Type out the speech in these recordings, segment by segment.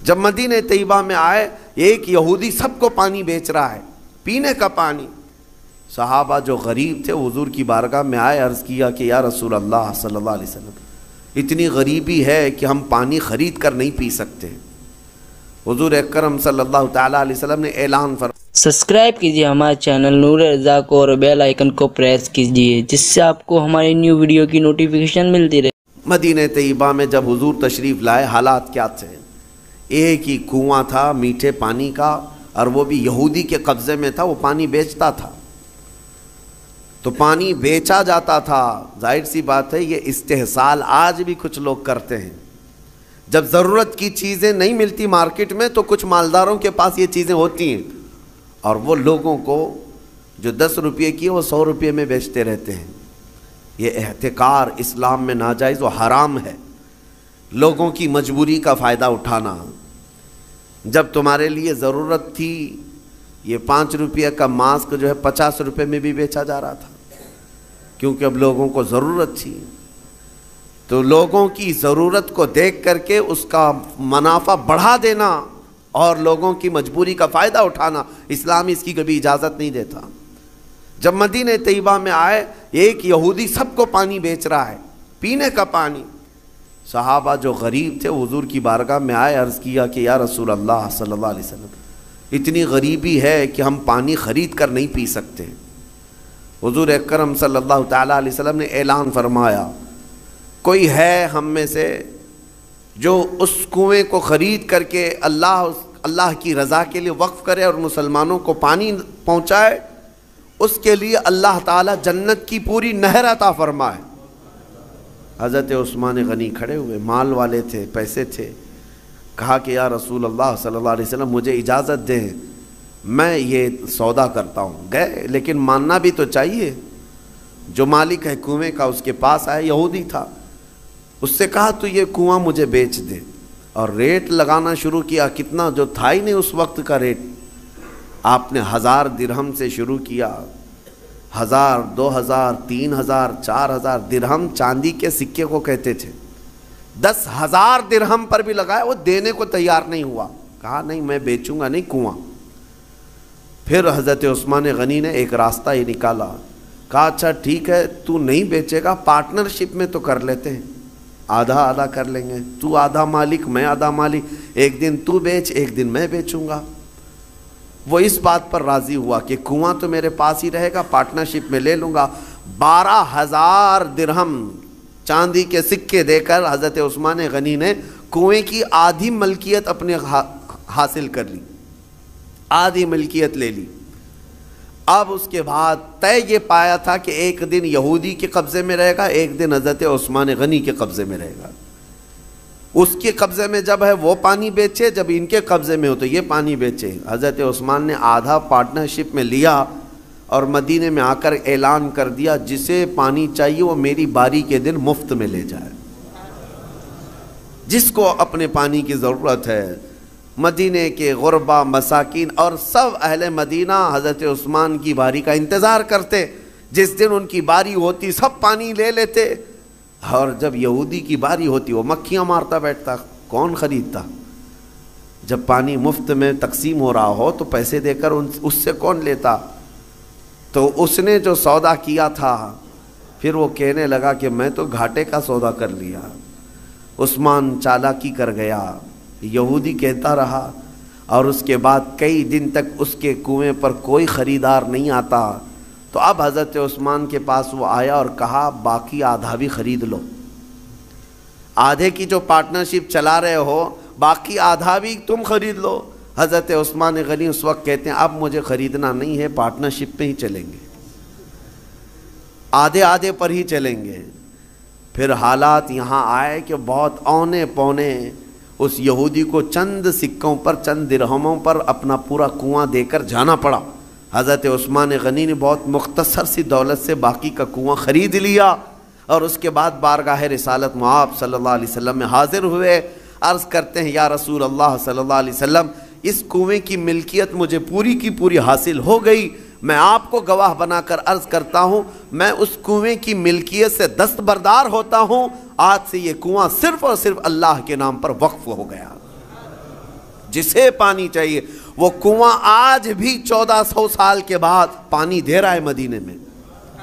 جب مدینہ طیبہ میں آئے، ایک یہودی سب کو پانی بیچ رہا ہے، پینے کا پانی۔ صحابہ جو غریب تھے حضور کی بارگاہ میں آئے، عرض کیا کہ یا رسول اللہ صلی اللہ علیہ وسلم، اتنی غریبی ہے کہ ہم پانی خرید کر نہیں پی سکتے۔ حضور اکرم صلی اللہ تعالیٰ علیہ وسلم نے اعلان فرمایا، سبسکرائب کیجیے ہمارے چینل نور رضا کو اور بیل آئیکن کو پریس کیجیے، جس سے آپ کو ہماری نیو ویڈیو کی نوٹیفیکیشن ملتی رہے۔ مدینہ طیبہ میں جب حضور تشریف لائے، حالات کیا تھے؟ ایک ہی کنواں تھا میٹھے پانی کا، اور وہ بھی یہودی کے قبضے میں تھا، وہ پانی بیچتا تھا، تو پانی بیچا جاتا تھا۔ ظاہر سی بات ہے یہ استحصال آج بھی کچھ لوگ کرتے ہیں۔ جب ضرورت کی چیزیں نہیں ملتی مارکیٹ میں تو کچھ مالداروں کے پاس یہ چیزیں ہوتی ہیں، اور وہ لوگوں کو جو 10 روپے کی وہ 100 روپے میں بیچتے رہتے ہیں۔ یہ احتکار اسلام میں ناجائز و حرام ہے، لوگوں کی مجبوری کا فائدہ اٹھانا۔ جب تمہارے لیے ضرورت تھی، یہ 5 روپے کا ماسک جو ہے 50 روپے میں بھی بیچا جا رہا تھا، کیونکہ اب لوگوں کو ضرورت تھی۔ تو لوگوں کی ضرورت کو دیکھ کر کے اس کا منافع بڑھا دینا اور لوگوں کی مجبوری کا فائدہ اٹھانا، اسلام اس کی کبھی اجازت نہیں دیتا۔ جب مدینہ طیبہ میں آئے، ایک یہودی سب کو پانی بیچ رہا ہے، پینے کا پانی۔ صحابہ جو غریب تھے حضور کی بارگاہ میں آئے، عرض کیا کہ یا رسول اللہ صلی اللہ علیہ وسلم، اتنی غریبی ہے کہ ہم پانی خرید کر نہیں پی سکتے۔ حضور اکرم صلی اللہ تعالیٰ علیہ وسلم نے اعلان فرمایا، کوئی ہے ہم میں سے جو اس کنویں کو خرید کر کے اللہ کی رضا کے لیے وقف کرے اور مسلمانوں کو پانی پہنچائے، اس کے لیے اللہ تعالیٰ جنت کی پوری نہر عطا فرمائے۔ حضرت عثمان غنی کھڑے ہوئے، مال والے تھے، پیسے تھے، کہا کہ یا رسول اللہ صلی اللہ علیہ وسلم مجھے اجازت دیں، میں یہ سودا کرتا ہوں۔ گئے، لیکن ماننا بھی تو چاہیے۔ جو مالک ہے کنویں کا اس کے پاس آئے، یہودی تھا، اس سے کہا تو یہ کنواں مجھے بیچ دے، اور ریٹ لگانا شروع کیا۔ کتنا جو تھا ہی نہیں اس وقت کا ریٹ، آپ نے 1000 درہم سے شروع کیا، 1000، 2000، 3000، 4000 درہم چاندی کے سکے کو کہتے تھے۔ 10,000 درہم پر بھی لگائے، وہ دینے کو تیار نہیں ہوا، کہا نہیں میں بیچوں گا نہیں کنواں۔ پھر حضرت عثمان غنی نے ایک راستہ ہی نکالا، کہا اچھا ٹھیک ہے تو نہیں بیچے گا، پارٹنرشپ میں تو کر لیتے ہیں، آدھا آدھا کر لیں گے، تو آدھا مالک میں آدھا مالک، ایک دن تو بیچ ایک دن میں بیچوں گا۔ وہ اس بات پر راضی ہوا کہ کنواں تو میرے پاس ہی رہے گا، پارٹنرشپ میں لے لوں گا۔ 12,000 درہم چاندی کے سکے دے کر حضرت عثمان غنی نے کنویں کی آدھی ملکیت اپنے حاصل کر لی، آدھی ملکیت لے لی۔ اب اس کے بعد طے یہ پایا تھا کہ ایک دن یہودی کے قبضے میں رہے گا، ایک دن حضرت عثمان غنی کے قبضے میں رہے گا۔ اس کے قبضے میں جب ہے وہ پانی بیچے، جب ان کے قبضے میں ہو تو یہ پانی بیچے۔ حضرت عثمان نے آدھا پارٹنرشپ میں لیا اور مدینے میں آ کر اعلان کر دیا، جسے پانی چاہیے وہ میری باری کے دن مفت میں لے جائے، جس کو اپنے پانی کی ضرورت ہے۔ مدینے کے غربا، مساکین اور سب اہل مدینہ حضرت عثمان کی باری کا انتظار کرتے، جس دن ان کی باری ہوتی سب پانی لے لیتے، اور جب یہودی کی باری ہوتی وہ مکھیاں مارتا بیٹھتا، کون خریدتا؟ جب پانی مفت میں تقسیم ہو رہا ہو تو پیسے دے کر اس سے کون لیتا؟ تو اس نے جو سودا کیا تھا پھر وہ کہنے لگا کہ میں تو گھاٹے کا سودا کر لیا۔ عثمان چالاکی کر گیا، یہودی کہتا رہا، اور اس کے بعد کئی دن تک اس کے کنویں پر کوئی خریدار نہیں آتا۔ تو اب حضرت عثمان کے پاس وہ آیا اور کہا باقی آدھا بھی خرید لو، آدھے کی جو پارٹنرشپ چلا رہے ہو باقی آدھا بھی تم خرید لو۔ حضرت عثمان غنی اس وقت کہتے ہیں اب مجھے خریدنا نہیں ہے، پارٹنرشپ پہ ہی چلیں گے، آدھے آدھے پر ہی چلیں گے۔ پھر حالات یہاں آئے کہ بہت اونے پونے اس یہودی کو چند سکوں پر، چند درہموں پر اپنا پورا کنواں دے کر جانا پڑا۔ حضرت عثمان غنی نے بہت مختصر سی دولت سے باقی کا کنواں خرید لیا، اور اس کے بعد بارگاہ رسالت مآب صلی اللہ علیہ وسلم میں حاضر ہوئے، عرض کرتے ہیں یا رسول اللہ صلی اللہ علیہ وسلم، اس کنویں کی ملکیت مجھے پوری کی پوری حاصل ہو گئی، میں آپ کو گواہ بنا کر عرض کرتا ہوں میں اس کنویں کی ملکیت سے دستبردار ہوتا ہوں، آج سے یہ کنواں صرف اور صرف اللہ کے نام پر وقف ہو گیا۔ جسے پانی چاہیے وہ کنواں آج بھی 1400 سال کے بعد پانی دے رہا ہے مدینے میں،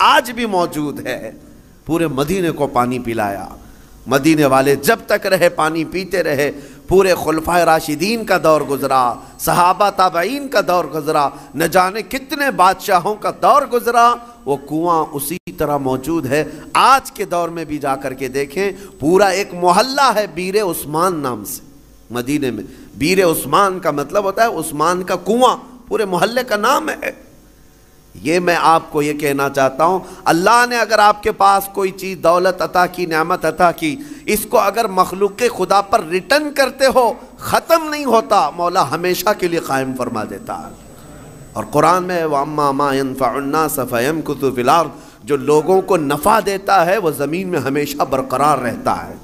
آج بھی موجود ہے، پورے مدینے کو پانی پلایا۔ مدینے والے جب تک رہے پانی پیتے رہے، پورے خلفائے راشدین کا دور گزرا، صحابہ تابعین کا دور گزرا، نہ جانے کتنے بادشاہوں کا دور گزرا، وہ کنواں اسی طرح موجود ہے۔ آج کے دور میں بھی جا کر کے دیکھیں، پورا ایک محلہ ہے بیر عثمان نام سے مدینے میں۔ بیر عثمان کا مطلب ہوتا ہے عثمان کا کنواں، پورے محلے کا نام ہے۔ یہ میں آپ کو یہ کہنا چاہتا ہوں، اللہ نے اگر آپ کے پاس کوئی چیز دولت عطا کی، نعمت عطا کی، اس کو اگر مخلوق خدا پر ریٹرن کرتے ہو، ختم نہیں ہوتا، مولا ہمیشہ کے لیے قائم فرما دیتا ہے۔ اور قرآن میں وَأَمَّا مَا يَنْفَعُ النَّاسَ فَيَمْكُثُ فِي الْأَرْضِ، جو لوگوں کو نفع دیتا ہے وہ زمین میں ہمیشہ برقرار رہتا ہے،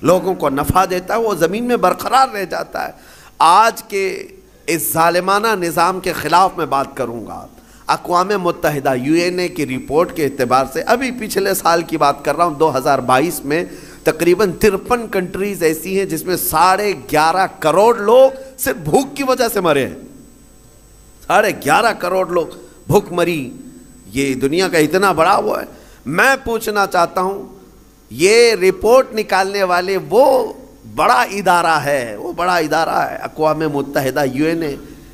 لوگوں کو نفع دیتا ہے وہ زمین میں برقرار رہ جاتا ہے۔ آج کے اس ظالمانہ نظام کے خلاف میں بات کروں گا۔ اقوام متحدہ UN کی رپورٹ کے اعتبار سے، ابھی پچھلے سال کی بات کر رہا ہوں، 2022 میں تقریباً 53 کنٹریز ایسی ہیں جس میں 11.5 کروڑ لوگ صرف بھوک کی وجہ سے مرے ہیں۔ 11.5 کروڑ لوگ بھوک مری، یہ دنیا کا اتنا بڑا وہ ہے۔ میں پوچھنا چاہتا ہوں، یہ رپورٹ نکالنے والے وہ بڑا ادارہ ہے، وہ بڑا ادارہ ہے اقوام متحدہ UN،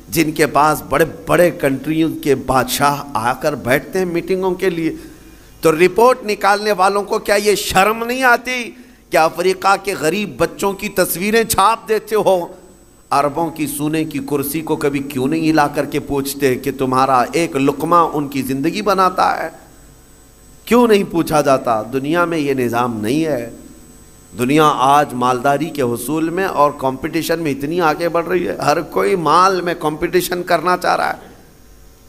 جن کے پاس بڑے بڑے کنٹریوں کے بادشاہ آ کر بیٹھتے ہیں میٹنگوں کے لیے، تو رپورٹ نکالنے والوں کو کیا یہ شرم نہیں آتی کہ افریقہ کے غریب بچوں کی تصویریں چھاپ دیتے ہو؟ عربوں کی سونے کی کرسی کو کبھی کیوں نہیں ہلا کر کے پوچھتے کہ تمہارا ایک لقمہ ان کی زندگی بناتا ہے؟ کیوں نہیں پوچھا جاتا؟ دنیا میں یہ نظام نہیں ہے۔ دنیا آج مالداری کے حصول میں اور کمپٹیشن میں اتنی آگے بڑھ رہی ہے، ہر کوئی مال میں کمپٹیشن کرنا چاہ رہا ہے۔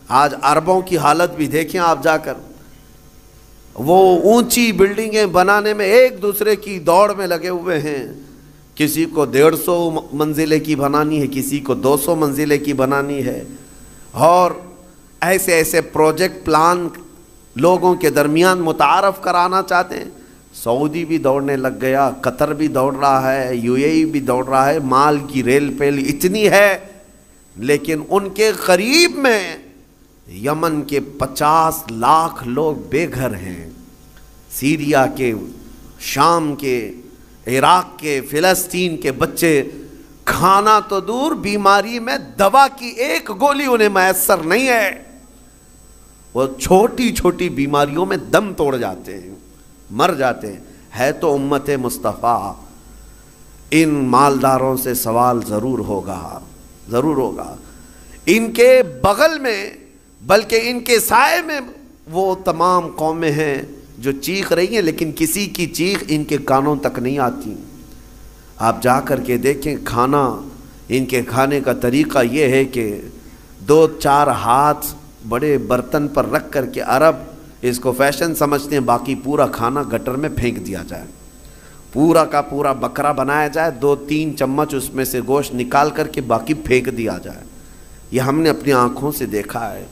آج عربوں کی حالت بھی دیکھیں آپ جا کر، وہ اونچی بلڈنگیں بنانے میں ایک دوسرے کی دوڑ میں لگے ہوئے ہیں، کسی کو 150 منزلے کی بنانی ہے، کسی کو 200 منزلے کی بنانی ہے، اور ایسے ایسے پروجیکٹ پلان لوگوں کے درمیان متعارف کرانا چاہتے ہیں۔ سعودی بھی دوڑنے لگ گیا، قطر بھی دوڑ رہا ہے، UAE بھی دوڑ رہا ہے، مال کی ریل پیل اتنی ہے، لیکن ان کے قریب میں یمن کے 50 لاکھ لوگ بے گھر ہیں، سیریا کے، شام کے، عراق کے، فلسطین کے بچے کھانا تو دور، بیماری میں دوا کی ایک گولی انہیں میسر نہیں ہے، وہ چھوٹی چھوٹی بیماریوں میں دم توڑ جاتے ہیں، مر جاتے ہیں۔ ہے تو امت مصطفیٰ، ان مالداروں سے سوال ضرور ہوگا، ضرور ہوگا۔ ان کے بغل میں بلکہ ان کے سائے میں وہ تمام قومیں ہیں جو چیخ رہی ہیں، لیکن کسی کی چیخ ان کے کانوں تک نہیں آتی۔ آپ جا کر کے دیکھیں، کھانا ان کے کھانے کا طریقہ یہ ہے کہ 2-4 ہاتھ بڑے برتن پر رکھ کر کے عرب اس کو فیشن سمجھتے ہیں، باقی پورا کھانا گٹر میں پھینک دیا جائے، پورا کا پورا بکرا بنایا جائے، 2-3 چمچ اس میں سے گوشت نکال کر کے باقی پھینک دیا جائے۔ یہ ہم نے اپنی آنکھوں سے دیکھا ہے،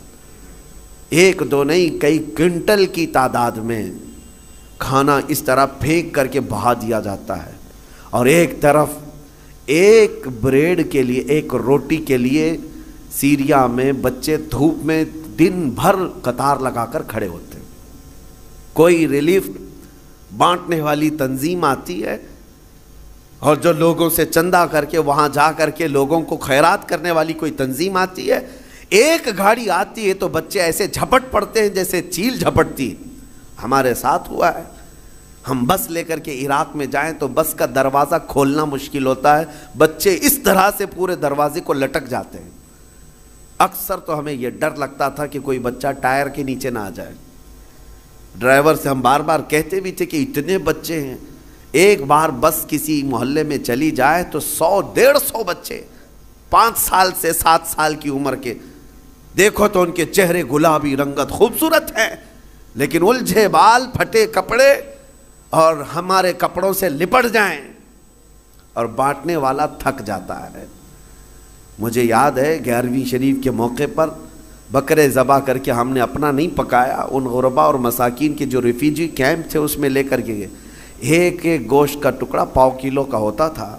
1-2 نہیں، کئی کنٹل کی تعداد میں کھانا اس طرح پھینک کر کے بہا دیا جاتا ہے، اور ایک طرف ایک بریڈ کے لیے، ایک روٹی کے لیے سیریا میں بچے دھوپ میں دن بھر قطار لگا کر کھڑے ہوتے ہیں۔ کوئی ریلیف بانٹنے والی تنظیم آتی ہے، اور جو لوگوں سے چندہ کر کے وہاں جا کر کے لوگوں کو خیرات کرنے والی کوئی تنظیم آتی ہے، ایک گاڑی آتی ہے تو بچے ایسے جھپٹ پڑتے ہیں جیسے چیل جھپٹتی ہے۔ ہمارے ساتھ ہوا ہے، ہم بس لے کر کے عراق میں جائیں تو بس کا دروازہ کھولنا مشکل ہوتا ہے، بچے اس طرح سے پورے دروازے کو لٹک جاتے ہیں۔ اکثر تو ہمیں یہ ڈر لگتا تھا کہ کوئی بچہ ٹائر کے نیچے نہ آ جائے۔ ڈرائیور سے ہم بار بار کہتے بھی تھے کہ اتنے بچے ہیں، ایک بار بس کسی محلے میں چلی جائے تو 100-150 بچے 5 سال سے 7 سال کی عمر کے، دیکھو تو ان کے چہرے گلابی رنگت خوبصورت ہیں، لیکن الجھے بال، پھٹے کپڑے، اور ہمارے کپڑوں سے لپٹ جائیں، اور بانٹنے والا تھک جاتا ہے۔ مجھے یاد ہے 11ویں شریف کے موقع پر بکرے ذبح کر کے ہم نے اپنا نہیں پکایا، ان غربا اور مساکین کے جو ریفیوجی کیمپ تھے اس میں لے کر کے گئے۔ ایک ایک گوشت کا ٹکڑا 1.25 کلو کا ہوتا تھا،